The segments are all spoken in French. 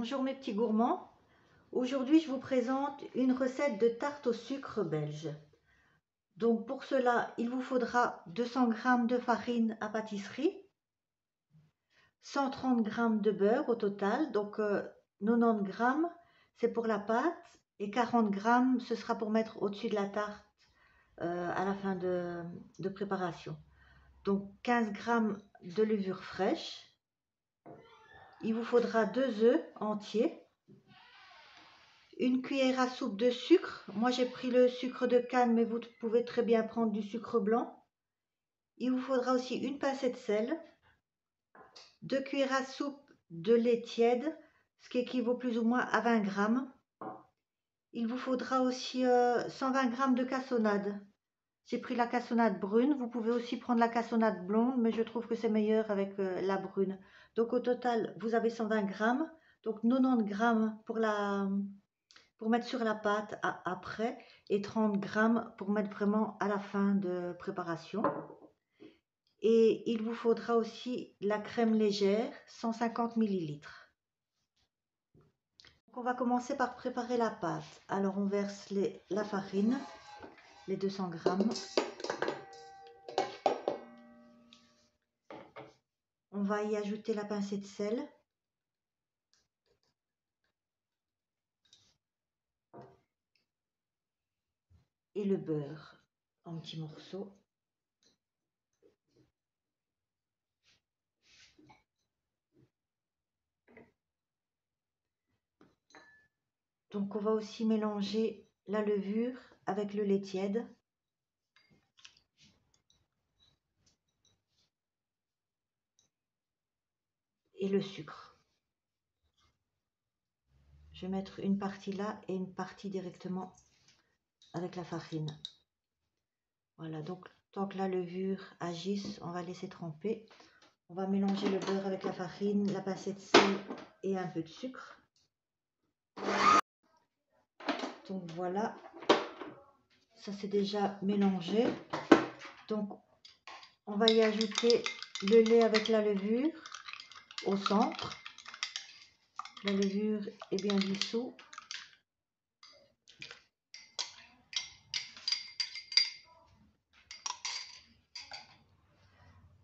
Bonjour mes petits gourmands, aujourd'hui je vous présente une recette de tarte au sucre belge. Donc pour cela il vous faudra 200 g de farine à pâtisserie, 130 g de beurre au total, donc 90 g c'est pour la pâte et 40 g ce sera pour mettre au-dessus de la tarte à la fin de préparation. Donc 15 g de levure fraîche, il vous faudra 2 œufs entiers, une cuillère à soupe de sucre. Moi j'ai pris le sucre de canne, mais vous pouvez très bien prendre du sucre blanc. Il vous faudra aussi une pincée de sel, 2 cuillères à soupe de lait tiède, ce qui équivaut plus ou moins à 20 g. Il vous faudra aussi 120 g de cassonade. J'ai pris la cassonade brune, vous pouvez aussi prendre la cassonade blonde, mais je trouve que c'est meilleur avec la brune. Donc au total, vous avez 120 g, donc 90 g pour mettre sur la pâte après et 30 g pour mettre vraiment à la fin de préparation. Et il vous faudra aussi la crème légère, 150 ml. Donc on va commencer par préparer la pâte. Alors on verse la farine, les 200 g. On va y ajouter la pincée de sel. Et le beurre en petits morceaux. Donc on va aussi mélanger la levure avec le lait tiède. Et le sucre. Je vais mettre une partie là et une partie directement avec la farine. Voilà, donc tant que la levure agisse, on va laisser tremper. On va mélanger le beurre avec la farine, la pincée de sel et un peu de sucre. Donc voilà, ça c'est déjà mélangé. Donc on va y ajouter le lait avec la levure au centre. La levure est bien dissoute.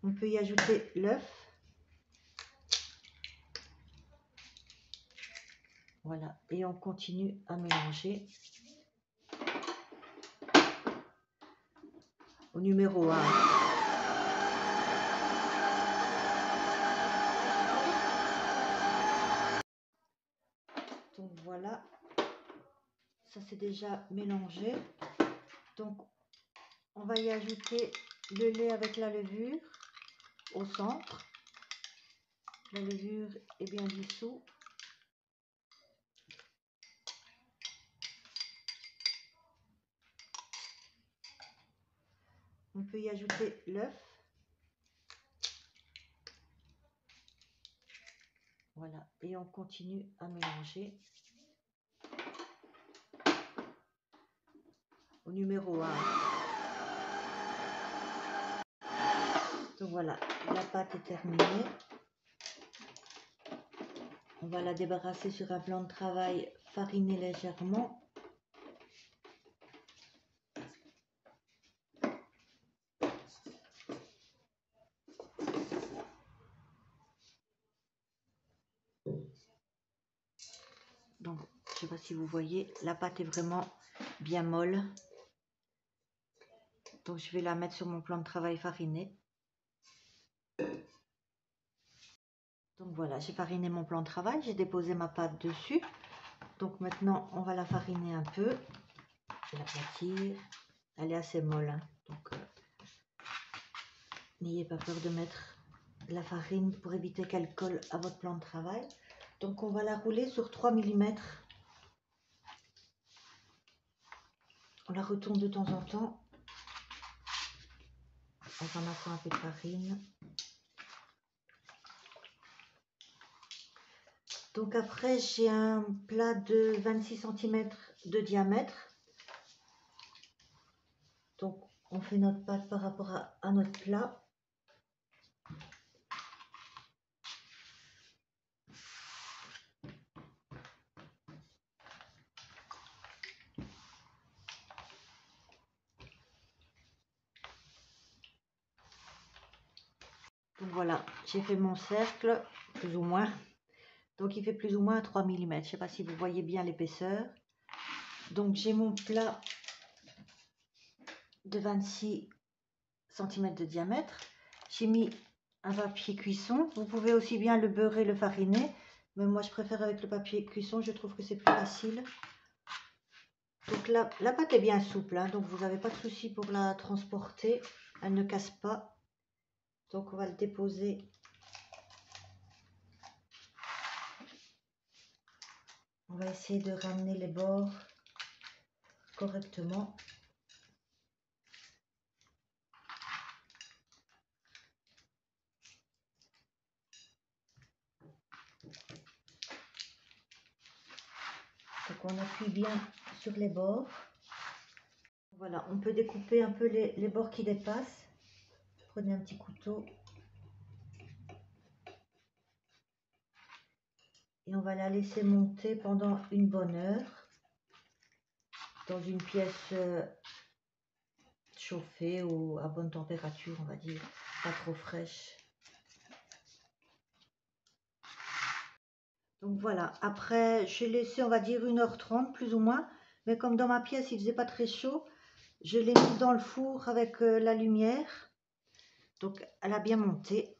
On peut y ajouter l'œuf. Voilà, et on continue à mélanger. Au numéro 1. Donc voilà, ça c'est déjà mélangé. Donc on va y ajouter le lait avec la levure au centre. La levure est bien dissoute. On peut y ajouter l'œuf. Voilà, et on continue à mélanger. Au numéro 1. Donc voilà, la pâte est terminée. On va la débarrasser sur un plan de travail fariné légèrement. Donc, je ne sais pas si vous voyez, la pâte est vraiment bien molle. Donc, je vais la mettre sur mon plan de travail fariné. Donc voilà, j'ai fariné mon plan de travail, j'ai déposé ma pâte dessus. Donc maintenant, on va la fariner un peu. Je vais l'aplatir. Elle est assez molle, hein. Donc n'ayez pas peur de mettre la farine pour éviter qu'elle colle à votre plan de travail. Donc on va la rouler sur 3 mm. On la retourne de temps en temps en ramassant un peu de farine. Donc après, j'ai un plat de 26 cm de diamètre. Donc on fait notre pâte par rapport à notre plat. voilà, j'ai fait mon cercle, plus ou moins. Donc il fait plus ou moins 3 mm. Je ne sais pas si vous voyez bien l'épaisseur. Donc j'ai mon plat de 26 cm de diamètre. J'ai mis un papier cuisson. Vous pouvez aussi bien le beurrer, le fariner. Mais moi je préfère avec le papier cuisson, je trouve que c'est plus facile. Donc la pâte est bien souple, hein, donc vous n'avez pas de souci pour la transporter. Elle ne casse pas. Donc on va le déposer. On va essayer de ramener les bords correctement. Donc on appuie bien sur les bords. Voilà, on peut découper un peu les bords qui dépassent. Prenez un petit couteau. Et on va la laisser monter pendant une bonne heure dans une pièce chauffée ou à bonne température, on va dire, pas trop fraîche. Donc voilà, après j'ai laissé on va dire 1h30 plus ou moins, mais comme dans ma pièce il faisait pas très chaud, je l'ai mise dans le four avec la lumière. Donc elle a bien monté.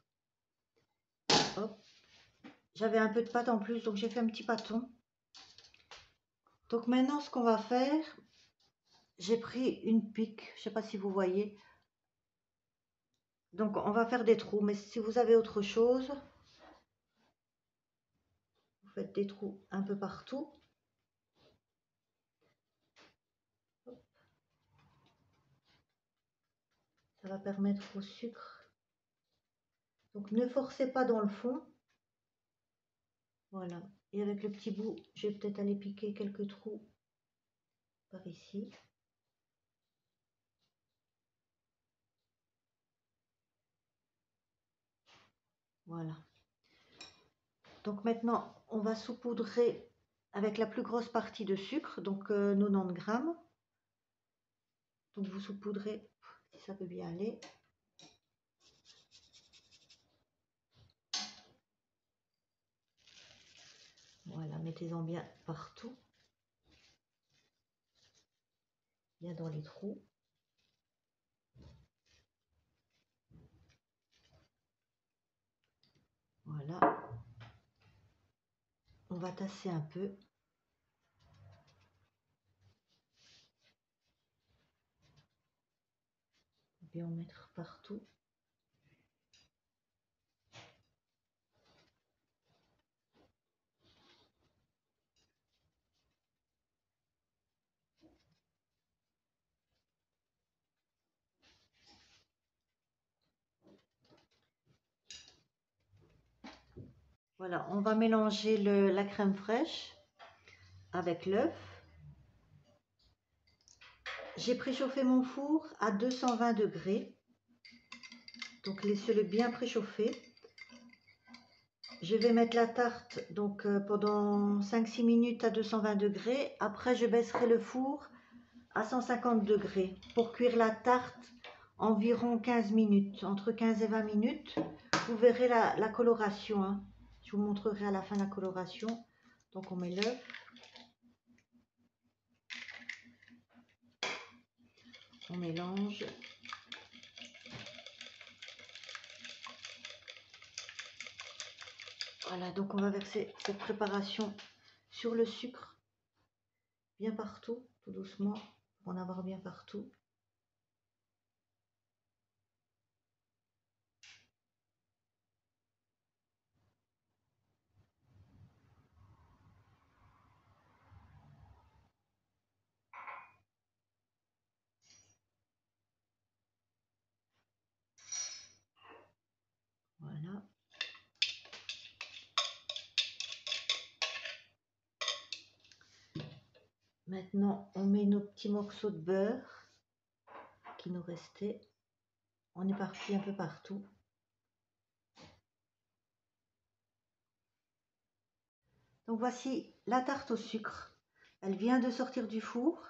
Hop. J'avais un peu de pâte en plus, donc j'ai fait un petit pâton. Donc maintenant ce qu'on va faire, j'ai pris une pique, je sais pas si vous voyez. Donc on va faire des trous, mais si vous avez autre chose, vous faites des trous un peu partout. Hop. Ça va permettre au sucre. Donc ne forcez pas dans le fond. Voilà. Et avec le petit bout, je vais peut-être aller piquer quelques trous par ici. Voilà. Donc maintenant, on va saupoudrer avec la plus grosse partie de sucre, donc 90 grammes. Donc vous saupoudrez, si ça peut bien aller. Voilà, mettez-en bien partout. Bien dans les trous. Voilà. On va tasser un peu. Bien en mettre partout. Voilà, on va mélanger la crème fraîche avec l'œuf. J'ai préchauffé mon four à 220 degrés. Donc laissez-le bien préchauffer. Je vais mettre la tarte donc pendant 5-6 minutes à 220 degrés. Après, je baisserai le four à 150 degrés pour cuire la tarte environ 15 minutes, entre 15 et 20 minutes. Vous verrez la coloration, hein. Je vous montrerai à la fin la coloration. Donc on met l'œuf. On mélange. Voilà, donc on va verser cette préparation sur le sucre, bien partout, tout doucement, pour en avoir bien partout. Voilà. Maintenant, on met nos petits morceaux de beurre qui nous restaient. On éparpille un peu partout. Donc voici la tarte au sucre. Elle vient de sortir du four.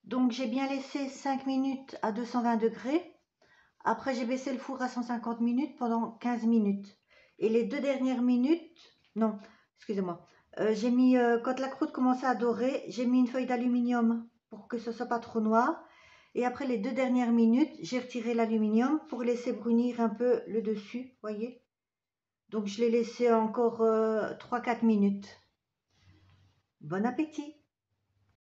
Donc j'ai bien laissé 5 minutes à 220 degrés. Après, j'ai baissé le four à 150 minutes pendant 15 minutes. Et les 2 dernières minutes, non, excusez-moi, j'ai mis, quand la croûte commençait à dorer, j'ai mis une feuille d'aluminium pour que ce soit pas trop noir. Et après les 2 dernières minutes, j'ai retiré l'aluminium pour laisser brunir un peu le dessus, voyez. Donc je l'ai laissé encore 3-4 minutes. Bon appétit!